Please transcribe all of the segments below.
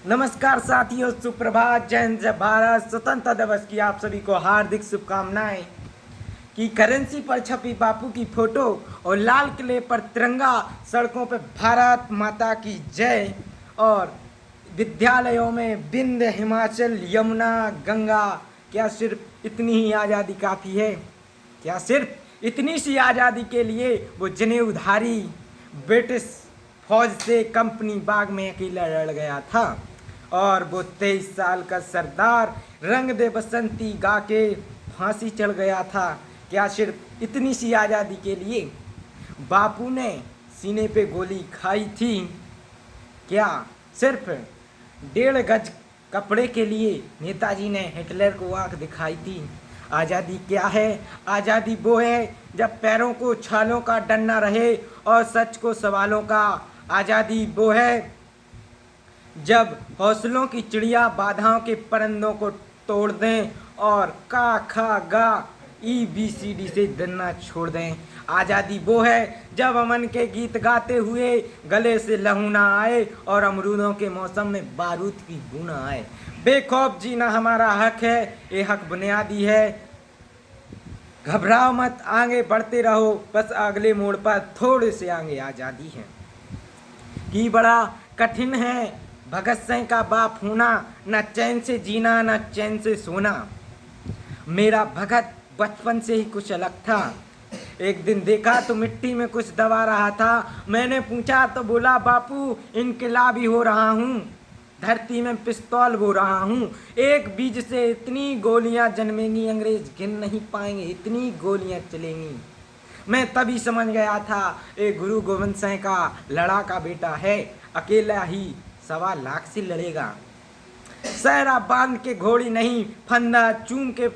नमस्कार साथियों, सुप्रभात, जय हिंद, जय भारत। स्वतंत्रता दिवस की आप सभी को हार्दिक शुभकामनाएं। कि करेंसी पर छपी बापू की फोटो और लाल किले पर तिरंगा, सड़कों पर भारत माता की जय, और विद्यालयों में विंध्य, हिमाचल, यमुना, गंगा। क्या सिर्फ इतनी ही आज़ादी काफ़ी है? क्या सिर्फ इतनी सी आज़ादी के लिए वो जनेऊधारी ब्रिटिश फौज से कंपनी बाग में अकेला लड़ गया था? और वो 23 साल का सरदार रंग दे बसंती गा के फांसी चढ़ गया था? क्या सिर्फ इतनी सी आज़ादी के लिए बापू ने सीने पे गोली खाई थी? क्या सिर्फ 1.5 गज कपड़े के लिए नेताजी ने हिटलर को आंख दिखाई थी? आज़ादी क्या है? आज़ादी वो है जब पैरों को छालों का डर न रहे और सच को सवालों का। आज़ादी वो है जब हौसलों की चिड़िया बाधाओं के परिंदों को तोड़ दें और का खा गा EBCD से डरना छोड़ दें। आज़ादी वो है जब अमन के गीत गाते हुए गले से लहू ना आए और अमरूदों के मौसम में बारूद की बू ना आए। बेखौफ जीना हमारा हक है, ये हक बुनियादी है। घबराओ मत, आगे बढ़ते रहो, बस अगले मोड़ पर थोड़े से आगे आज़ादी है। कि बड़ा कठिन है भगत सिंह का बाप होना, न चैन से जीना न चैन से सोना। मेरा भगत बचपन से ही कुछ अलग था। एक दिन देखा तो मिट्टी में कुछ दबा रहा था। मैंने पूछा तो बोला, बापू इनकलाबी हो रहा हूँ, धरती में पिस्तौल बो रहा हूँ। एक बीज से इतनी गोलियां जन्मेंगी, अंग्रेज गिन नहीं पाएंगे, इतनी गोलियां चलेंगी। मैं तभी समझ गया था ये गुरु गोविंद सिंह का लड़ाका बेटा है, अकेला ही 1.25 लाख से लड़ेगा। सहरा बांध के घोड़ी नहीं, फंदा चूम के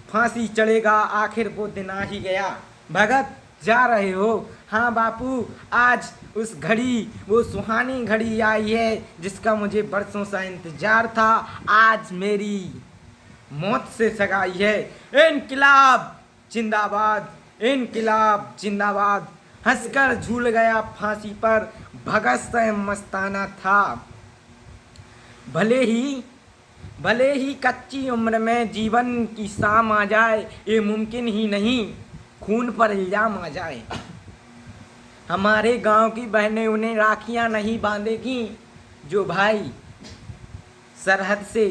फांसी चढ़ेगा। आखिर वो दिन आ ही गया। भगत जा रहे हो? हाँ बापू, आज उस घड़ी, वो सुहानी घड़ी आई है जिसका मुझे बरसों सा इंतजार था। आज मेरी मौत से सगाई है। इनकिलाब जिंदाबाद, इनकिलाब जिंदाबाद। हंसकर झूल गया फांसी पर, भगत सिंह मस्ताना था। भले ही कच्ची उम्र में जीवन की शाम आ जाए, ये मुमकिन ही नहीं खून पर इल्जाम आ जाए। हमारे गांव की बहनें उन्हें राखियां नहीं बांधेगी जो भाई सरहद से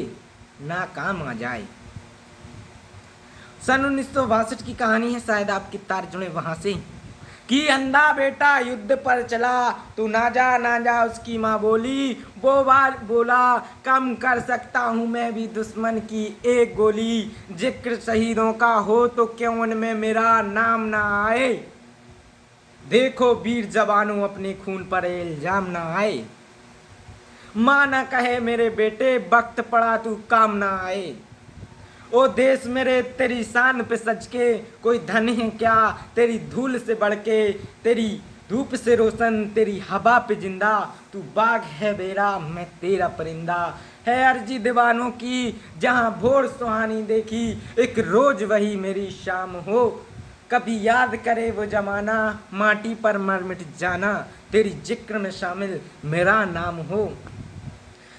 नाकाम आ जाए। सन 1962 की कहानी है, शायद आपके तार जुड़े वहां से। कि अंधा बेटा युद्ध पर चला, तू ना जा उसकी माँ बोली। वो बाल बोला, कम कर सकता हूँ मैं भी दुश्मन की एक गोली। जिक्र शहीदों का हो तो क्यों उनमें मेरा नाम ना आए। देखो वीर जवानों, अपने खून पर इल्जाम ना आए। माँ ना कहे मेरे बेटे, वक्त पड़ा तू काम ना आए। ओ देश मेरे तेरी शान पे सज के, कोई धन है क्या तेरी धूल से बढ़ के। तेरी धूप से रोशन, तेरी हवा पे जिंदा, तू बाग है मेरा मैं तेरा परिंदा। है अर्जी दीवानों की जहाँ भोर सुहानी देखी, एक रोज वही मेरी शाम हो। कभी याद करे वो जमाना, माटी पर मर मिट जाना, तेरी जिक्र में शामिल मेरा नाम हो।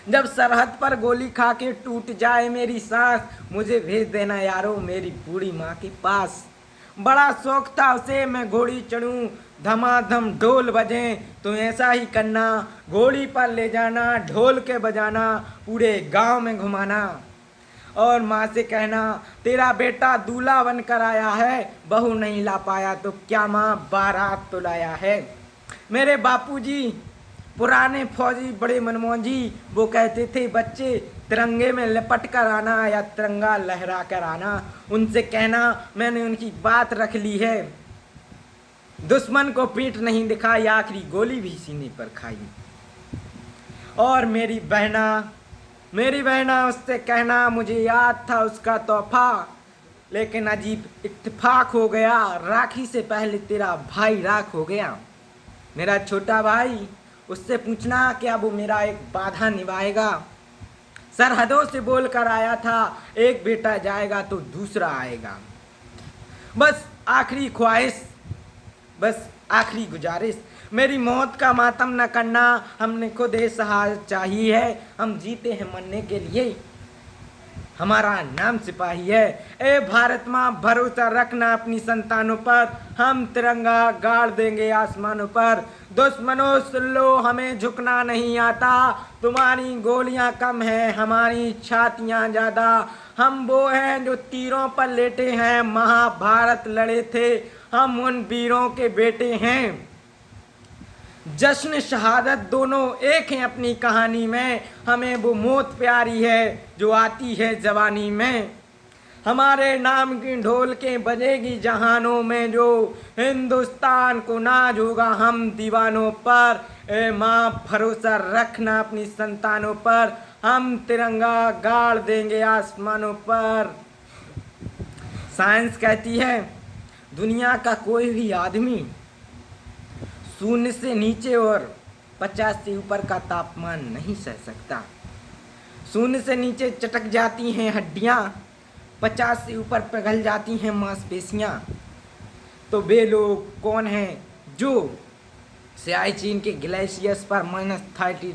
जब सरहद पर गोली खा के टूट जाए मेरी सांस, मुझे भेज देना यारो मेरी बूढ़ी माँ के पास। बड़ा शौक था उसे मैं घोड़ी चढ़ूं, धमाधम ढोल बजे तो ऐसा ही करना। घोड़ी पर ले जाना, ढोल के बजाना, पूरे गांव में घुमाना। और माँ से कहना, तेरा बेटा दूल्हा बनकर आया है, बहू नहीं ला पाया तो क्या माँ बारात तो लाया है। मेरे बापूजी पुराने फौजी बड़े मनमौजी, वो कहते थे बच्चे तिरंगे में लिपट कर आना या तिरंगा लहरा कर आना। उनसे कहना मैंने उनकी बात रख ली है। दुश्मन को पीठ नहीं दिखाई, आखिरी गोली भी सीने पर खाई। और मेरी बहना उससे कहना, मुझे याद था उसका तोहफा, लेकिन अजीब इत्तेफाक हो गया, राखी से पहले तेरा भाई राख हो गया। मेरा छोटा भाई, उससे पूछना क्या वो मेरा एक बाधा निभाएगा। सरहदों से बोल कर आया था, एक बेटा जाएगा तो दूसरा आएगा। बस आखिरी ख्वाहिश, बस आखिरी गुजारिश, मेरी मौत का मातम न करना, हमने खुद ये शहादत चाहिए है, हम जीते हैं मरने के लिए, हमारा नाम सिपाही है। ए भारत माँ, भरोसा रखना अपनी संतानों पर, हम तिरंगा गाड़ देंगे आसमानों पर। दुश्मनों सुन लो, हमें झुकना नहीं आता, तुम्हारी गोलियां कम हैं, हमारी छातियां ज्यादा। हम वो हैं जो तीरों पर लेटे हैं, महाभारत लड़े थे, हम उन वीरों के बेटे हैं। जश्न शहादत दोनों एक हैं अपनी कहानी में, हमें वो मौत प्यारी है जो आती है जवानी में। हमारे नाम की ढोल के बजेगी जहानों में, जो हिंदुस्तान को नाज होगा हम दीवानों पर। ए माँ, भरोसा रखना अपनी संतानों पर, हम तिरंगा गाड़ देंगे आसमानों पर। साइंस कहती है दुनिया का कोई भी आदमी शून्य से नीचे और 50 से ऊपर का तापमान नहीं सह सकता। शून्य से नीचे चटक जाती हैं हड्डियाँ, 50 से ऊपर पिघल जाती हैं मांसपेशियाँ। तो वे लोग कौन हैं जो सियाचिन के ग्लेशियर्स पर -30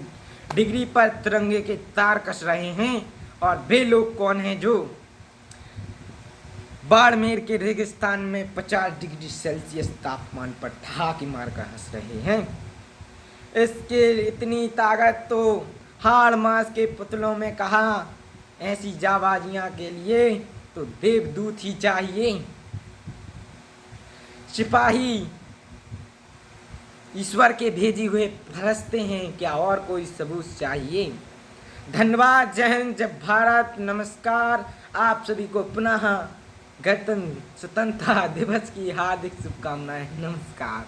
डिग्री पर तिरंगे के तार कस रहे हैं? और वे लोग कौन हैं जो बाड़मेर के रेगिस्तान में 50 डिग्री सेल्सियस तापमान पर ठहाके मारकर हंस रहे हैं? इसके इतनी ताकत तो हाड़ मांस के पुतलों में कहा, ऐसी जाबाजियां के लिए तो देवदूत ही चाहिए। सिपाही ईश्वर के भेजे हुए फरिश्ते हैं, क्या और कोई सबूत चाहिए? धन्यवाद, जय हिंद, जय भारत, नमस्कार। आप सभी को पुनः गणतंत्र स्वतंत्रता दिवस की हार्दिक शुभकामनाएं। नमस्कार।